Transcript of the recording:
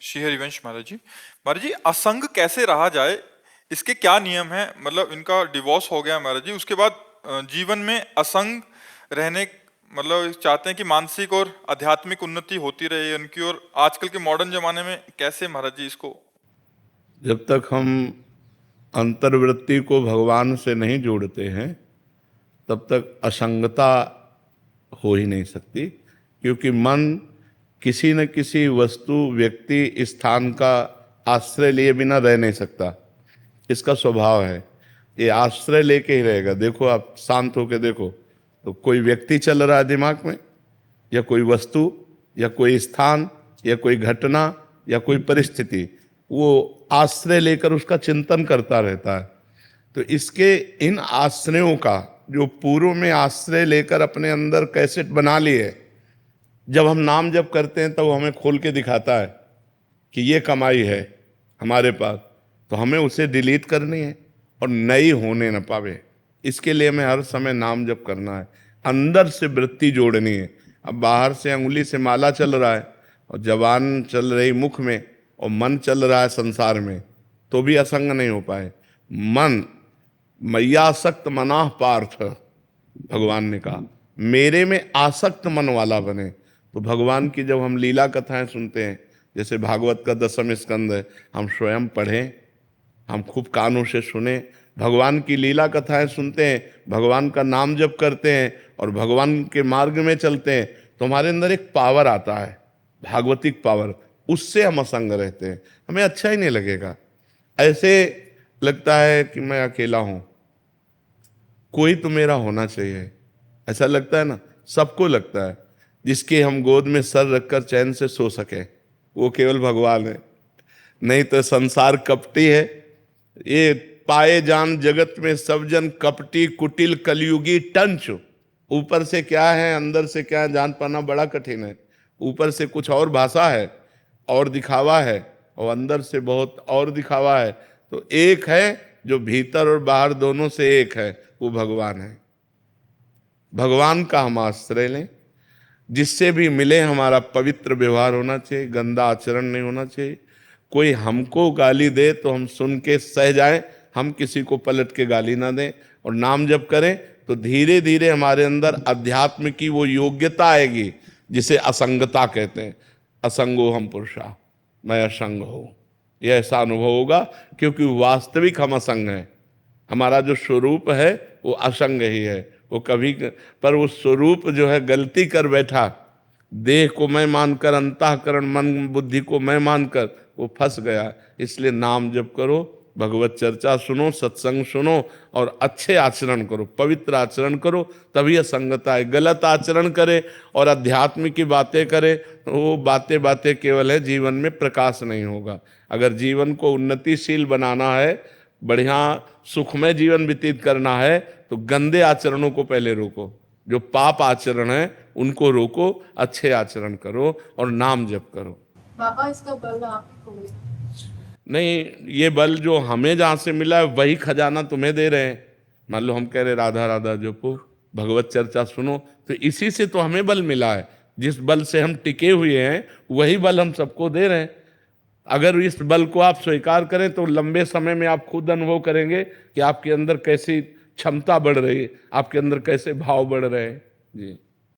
श्री हरिवंश महाराज जी। महाराज जी, असंग कैसे रहा जाए, इसके क्या नियम है? मतलब इनका डिवोर्स हो गया महाराज जी, उसके बाद जीवन में असंग रहने, मतलब चाहते हैं कि मानसिक और आध्यात्मिक उन्नति होती रहे उनकी। और आजकल के मॉडर्न जमाने में कैसे महाराज जी इसको? जब तक हम अंतर्वृत्ति को भगवान से नहीं जोड़ते हैं तब तक असंगता हो ही नहीं सकती, क्योंकि मन किसी न किसी वस्तु, व्यक्ति, स्थान का आश्रय लिए बिना रह नहीं सकता। इसका स्वभाव है, ये आश्रय लेके ही रहेगा। देखो, आप शांत होके देखो तो कोई व्यक्ति चल रहा है दिमाग में, या कोई वस्तु, या कोई स्थान, या कोई घटना, या कोई परिस्थिति, वो आश्रय लेकर उसका चिंतन करता रहता है। तो इसके इन आश्रयों का, जो पूर्व में आश्रय लेकर अपने अंदर कैसेट बना लिए, जब हम नाम जप करते हैं तब तो हमें खोल के दिखाता है कि ये कमाई है हमारे पास, तो हमें उसे डिलीट करनी है और नई होने न पावे। इसके लिए हमें हर समय नाम जप करना है, अंदर से वृत्ति जोड़नी है। अब बाहर से अंगुली से माला चल रहा है और जबान चल रही मुख में और मन चल रहा है संसार में, तो भी असंग नहीं हो पाए। मन मैयासक्त मनाह पार्थ, भगवान ने कहा मेरे में आसक्त मन वाला बने। तो भगवान की जब हम लीला कथाएं सुनते हैं, जैसे भागवत का 10वें स्कंद है, हम स्वयं पढ़ें, हम खूब कानों से सुने, भगवान की लीला कथाएं सुनते हैं, भगवान का नाम जप करते हैं और भगवान के मार्ग में चलते हैं, तो हमारे अंदर एक पावर आता है, भागवतिक पावर। उससे हम असंग रहते हैं, हमें अच्छा ही नहीं लगेगा। ऐसे लगता है कि मैं अकेला हूं, कोई तो मेरा होना चाहिए, ऐसा लगता है ना, सबको लगता है। जिसके हम गोद में सर रखकर चैन से सो सके वो केवल भगवान है, नहीं तो संसार कपटी है। ये पाए जान जगत में सब जन कपटी, कुटिल, कलयुगी टंच। ऊपर से क्या है अंदर से क्या है जान पाना बड़ा कठिन है। ऊपर से कुछ और भाषा है और दिखावा है, और अंदर से बहुत और दिखावा है। तो एक है जो भीतर और बाहर दोनों से एक है, वो भगवान है। भगवान का हम आश्रय लें, जिससे भी मिले हमारा पवित्र व्यवहार होना चाहिए, गंदा आचरण नहीं होना चाहिए। कोई हमको गाली दे तो हम सुन के सह जाएं, हम किसी को पलट के गाली ना दें। और नाम जप करें तो धीरे धीरे हमारे अंदर अध्यात्म की वो योग्यता आएगी जिसे असंगता कहते हैं। असंगो हम पुरुषा, मैं असंग हूं, यह ऐसा अनुभव होगा, क्योंकि वास्तविक हम असंग हैं। हमारा जो स्वरूप है वो असंग ही है। वो कभी पर वो स्वरूप जो है गलती कर बैठा, देह को मैं मानकर, अंतःकरण मन बुद्धि को मैं मानकर वो फंस गया। इसलिए नाम जप करो, भगवत चर्चा सुनो, सत्संग सुनो और अच्छे आचरण करो, पवित्र आचरण करो, तभी असंगता है। गलत आचरण करे और अध्यात्म की बातें करे, वो बातें बातें केवल है, जीवन में प्रकाश नहीं होगा। अगर जीवन को उन्नतिशील बनाना है, बढ़िया सुखमय जीवन व्यतीत करना है, तो गंदे आचरणों को पहले रोको, जो पाप आचरण है उनको रोको, अच्छे आचरण करो और नाम जप करो। बाबा इसका बल आपको नहीं, ये बल जो हमें जहां से मिला है वही खजाना तुम्हें दे रहे हैं। मान लो हम कह रहे राधा राधा जपो, भगवत चर्चा सुनो, तो इसी से तो हमें बल मिला है। जिस बल से हम टिके हुए हैं वही बल हम सबको दे रहे हैं। अगर इस बल को आप स्वीकार करें तो लंबे समय में आप खुद अनुभव करेंगे कि आपके अंदर कैसी क्षमता बढ़ रही है, आपके अंदर कैसे भाव बढ़ रहे हैं। जी।